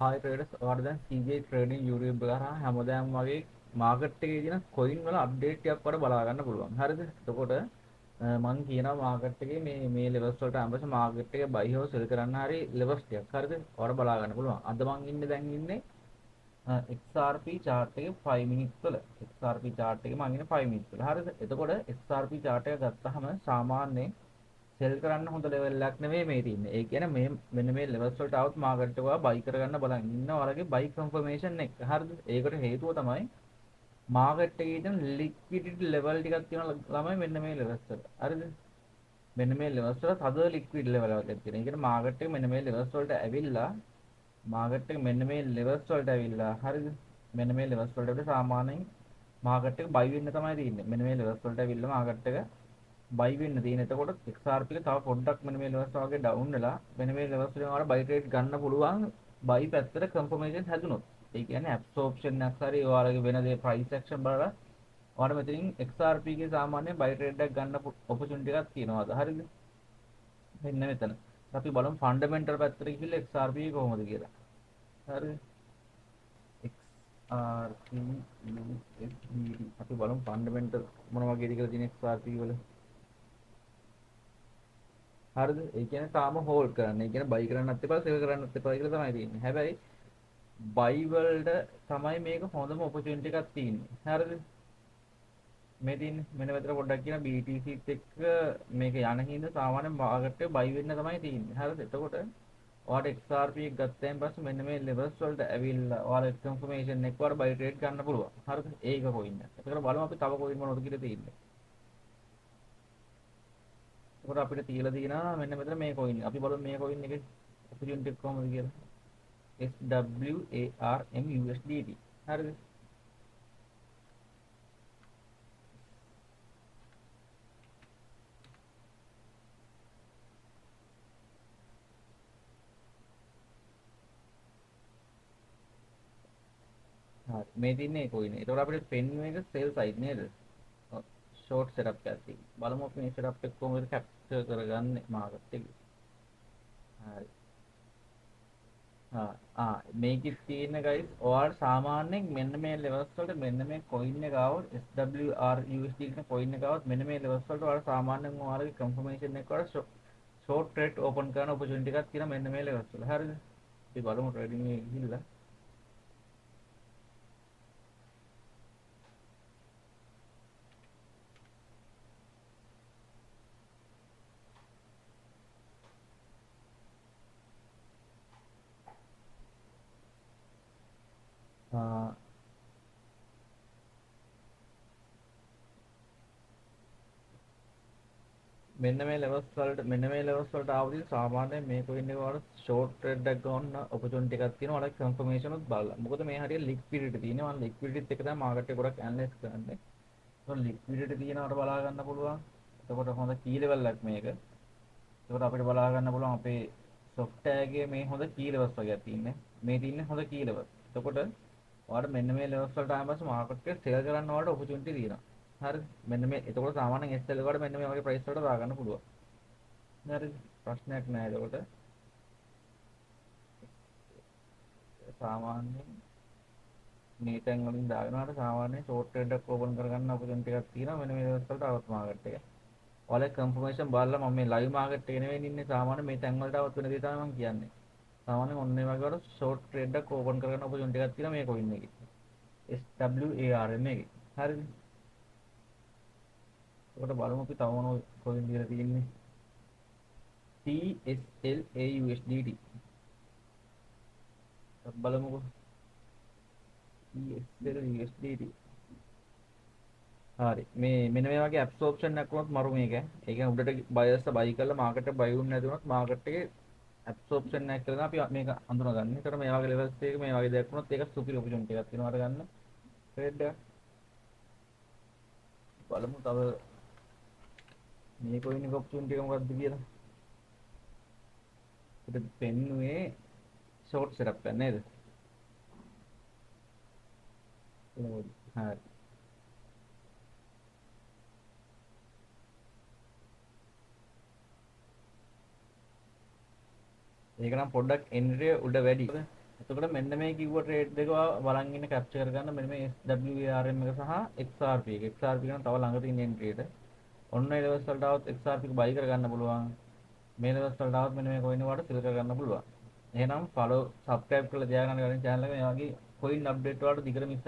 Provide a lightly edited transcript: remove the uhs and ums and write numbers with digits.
Hi traders ඔයාලට දැන් CJ trading YouTube එක හරහා හැමදාම වගේ මාකට් එකේ තියෙන කොයින් වල අප්ඩේට් ටිකක් වල බලා ගන්න පුළුවන්. හරිද? එතකොට මම කියනවා මාකට් එකේ මේ ලෙවල්ස් වලට අම්බස මාකට් එකේ බයි හෝ සෙල් කරන්න හරි ලෙවල්ස් ටිකක්. හරිද? ඔයාලට බලා ගන්න පුළුවන්. අද මම ඉන්නේ XRP chart එකේ 5 minutes වල. XRP chart එකේ මම ඉන්නේ 5 minutes වල. හරිද? එතකොට XRP chart එක ගත්තාම සාමාන්‍යයෙන් සෙල් කරන්න හොඳ ලෙවල් එකක් නෙමෙයි මේ තියෙන්නේ. ඒ කියන්නේ මේ මෙන්න මේ ලෙවල්ස් වලට આવුත් මාකට් එක ඔයා බයි කරගන්න බලන් ඉන්න ඔයාලගේ බයි කන්ෆර්මේෂන් එක. හරිද? ඒකට හේතුව තමයි මාකට් එකේ තියෙන ලික්විඩිටි ලෙවල් ටිකක් තියෙනවා ළමයි මෙන්න මේ ලෙවල්ස් වල. හරිද? මෙන්න මේ ලෙවල්ස් වල තද ලික්විඩ් ලෙවල් එකක් තියෙනවා. ඒ කියන්නේ මාකට් එක මෙන්න මේ ලෙවල්ස් වලට ඇවිල්ලා මාකට් එක මෙන්න මේ ලෙවල්ස් වලට ඇවිල්ලා හරිද? මෙන්න මේ ලෙවල්ස් වලට ඇවිල්ලා සාමාන්‍යයෙන් මාකට් එක බයි වෙන්න තමයි තියෙන්නේ. මෙන්න මේ ලෙවල්ස් වලට ඇවිල්ලා මාකට් එක බයි වෙන්න තියෙන. එතකොට XRP එක තව පොඩ්ඩක් මෙන්න මේ ලෙවල්ස් වගේ ඩවුන් වෙලා මෙන්න මේ ලෙවල්ස් වලින් ඔයාලා බයි ට්‍රේඩ් ගන්න පුළුවන් බයි පැත්තට කන්ෆර්මේෂන් හැදුනොත්. ඒ කියන්නේ ඇබ්සෝප්ෂන් එකක් හරි ඔයාලගේ වෙන දේ ප්‍රයිස් ඇක්ෂන් බලලා ඔයාලා මෙතනින් XRP එකේ සාමාන්‍ය බයි ට්‍රේඩ් එකක් ගන්න ඔපචුනිටි එකක් තියෙනවාද? හරිද? මෙන්න මෙතන. අපි බලමු ෆන්ඩමෙන්ටල් පැත්තට ගිහිල්ලා XRP එක කොහොමද කියලා. හරිද? XRP USDT අපි බලමු ෆන්ඩමෙන්ටල් මොන වගේද කියලා තියෙන XRP වල. හරිද? ඒ කියන්නේ තාම හෝල්ඩ් කරන්න. ඒ කියන්නේ බයි කරන්නත් එපා, සෙල් කරන්නත් එපා කියලා තමයි තියෙන්නේ. හැබැයි බයි වලට තමයි මේක හොඳම ඔපචුනිටි එකක් තියෙන්නේ. හරිද? මේ තියෙන්නේ මෙන්න මෙතන පොඩ්ඩක් කියන BTCත් එක්ක මේක යන හින්දා සාමාන්‍ය මාකට් එක බයි වෙන්න තමයි තියෙන්නේ. හරිද? එතකොට ඔයාලට XRP එක ගත්තයින් පස්සේ මෙන්න මේ ලෙවල්ස් වලට ඇවිල්ලා ඔයාලා කන්ෆර්මේෂන් එක වල බයි ට්‍රේඩ් ගන්න පුළුවන්. හරිද? ඒක කොයින් එක. එතකොට බලමු අපි තව කොයින් මොනවද කියලා තියෙන්නේ. එතකොට අපිට තියලා තියෙනවා මෙන්න මෙතන මේ කොයින්. අපි බලමු මේ කොයින් එකේ ඔපචුනිටි එක කොහොමද කියලා. SWARM USDT. හරිද? හරි. මේ තියන්නේ කොයින්. එතකොට අපිට පෙන්වන එක සෙල් සයිඩ් නේද? ෂෝට් සෙටප් එකක් තියෙනවා. බලමු අපි මේ සෙටප් එක කොහොමද කැප්චර් කරගන්නේ මාකට් එකේ. හරි. මේකෙත් තියෙන ගයිස් ඔයාලට සාමාන්‍යයෙන් මෙන්න මේ ලෙවල්ස් වලට මෙන්න මේ කොයින් එක ආවොත් SWRUSD කියන කොයින් එක ආවොත් මෙන්න මේ ලෙවල්ස් වලට ඔයාලා සාමාන්‍යයෙන් ඔයාලගේ කන්ෆර්මේෂන් එක වල ෂෝට් ට්‍රේඩ් ඕපන් කරන ඔපචුනිටි එකක් තියෙනවා මෙන්න මේ ලෙවල්ස් වල. හරිද? අපි බලමු ට්‍රේඩින් එකේ ගිහිල්ලා. ආ මෙන්න මේ ලෙවල්ස් වලට ආවදී සාමාන්‍යයෙන් මේ කොයින් එක වල ෂෝට් ට්‍රේඩ් එකක් ගන්න ඔපචුනිටි එකක් තියෙනවා. ඔයාලා කන්ෆර්මේෂන් උත් බලලා. මොකද මේ හරිය ලික්විඩිටි තියෙනවා. මම ලික්විඩිටිත් එක තමයි මාකට් එක ගොඩක් ඇනලයිස් කරන්නේ. ඒක ලික්විඩිටි තියෙනවට බලා ගන්න පුළුවන්. එතකොට හොඳ කී ලෙවල් එකක් මේක. එතකොට අපිට බලා ගන්න පුළුවන් අපේ software එකේ මේ හොඳ කී ලෙවල්ස් වගේක් තියෙන්නේ. මේ තියෙන්නේ හොඳ කී ලෙවල්. එතකොට ඔයාලට මෙන්න මේ ලෙවල්ස් වලට ආවම පස්සේ මාකට් එක සෙල් කරන්න ඔයාලට ඔපචුනිටි තියෙනවා. හරිද? මෙන්න මේ එතකොට සාමාන්‍යයෙන් SL එකට මෙන්න මේ වගේ ප්‍රයිස් වලට දාගන්න පුළුවන්. හරිද? ප්‍රශ්නයක් නෑ එතකොට. සාමාන්‍යයෙන් මේ තැන් වලින් දාගෙනවාට සාමාන්‍යයෙන් ෂෝට් ට්‍රේඩ් එකක් ඕපන් කරගන්න ඔපචුනිටි එකක් තියෙනවා මෙන්න මේ ලෙවල්ස් වලට આવත් මාකට් එක. ඔයාලා කන්ෆර්මේෂන් බලලා මම මේ ලයිව් මාකට් එකේ නෙවෙයි ඉන්නේ සාමාන්‍ය මේ තැන් වලට આવත් වෙන දේ තමයි මම කියන්නේ. සාමාන්‍යයෙන් ඔන්න ඒ වගේ වල ෂෝට් ට්‍රේඩ් එකක් ඕපන් කරගන්න ඔපචුනිටි එකක් තියෙනවා මේ කොයින් එකේ. SWARM එකේ. හරිද? ඒකට බලමු අපි තව මොන කොයින් දීලා තියෙන්නේ. TSLAUSDT. බලමුකෝ. TSLAUSDT. හරි. මේ මෙන්න මේ වගේ ඇබ්සෝප්ෂන් එකක් වුණොත් මරු මේක. ඒ කියන්නේ උඩට බයර්ස් බයි කරලා මාකට් එක බයි වුණ නැති වුණොත් මාකට් එකේ ඇබ්සෝප්ෂන් එකක් කියලා අපි මේක හඳුනගන්නේ. ඒතර මේ වගේ ලෙවල්ස් එකක මේ වගේ දෙයක් වුණොත් ඒක සුපිරි ඔපචුනිටි එකක් වෙනවා අරගන්න. ට්‍රේඩ් එක බලමු තව මේ කොයින් එක ඔපචුනිටි එක මොකක්ද කියලා. අපිට පෙන්නුවේ ෂෝට් සෙටප් එක නේද? හරි. ඒක නම් පොඩ්ඩක් එන්ට්‍රි උඩ වැඩි. එතකොට මෙන්න මේ කිව්ව ට්‍රේඩ් දෙක බලන් ඉන්න කැප්චර් කරගන්න මෙන්න මේ SWRM එක සහ XRP එක. XRP කියන තව ළඟ තියෙන එන්ට්‍රි එක. ඔන්න ඒ ලෙවල්ස් වලට આવත් XRP එක බයි කරගන්න පුළුවන්. මේ ලෙවල්ස් වලට આવත් මෙන්න මේ කොයින් වලට සිල් කරගන්න පුළුවන්. එහෙනම් ෆලෝ සබ්ස්ක්‍රයිබ් කරලා තියාගන්න ගන්න channel එක මේ වගේ කොයින් අප්ඩේට් වලට දිගට මිස්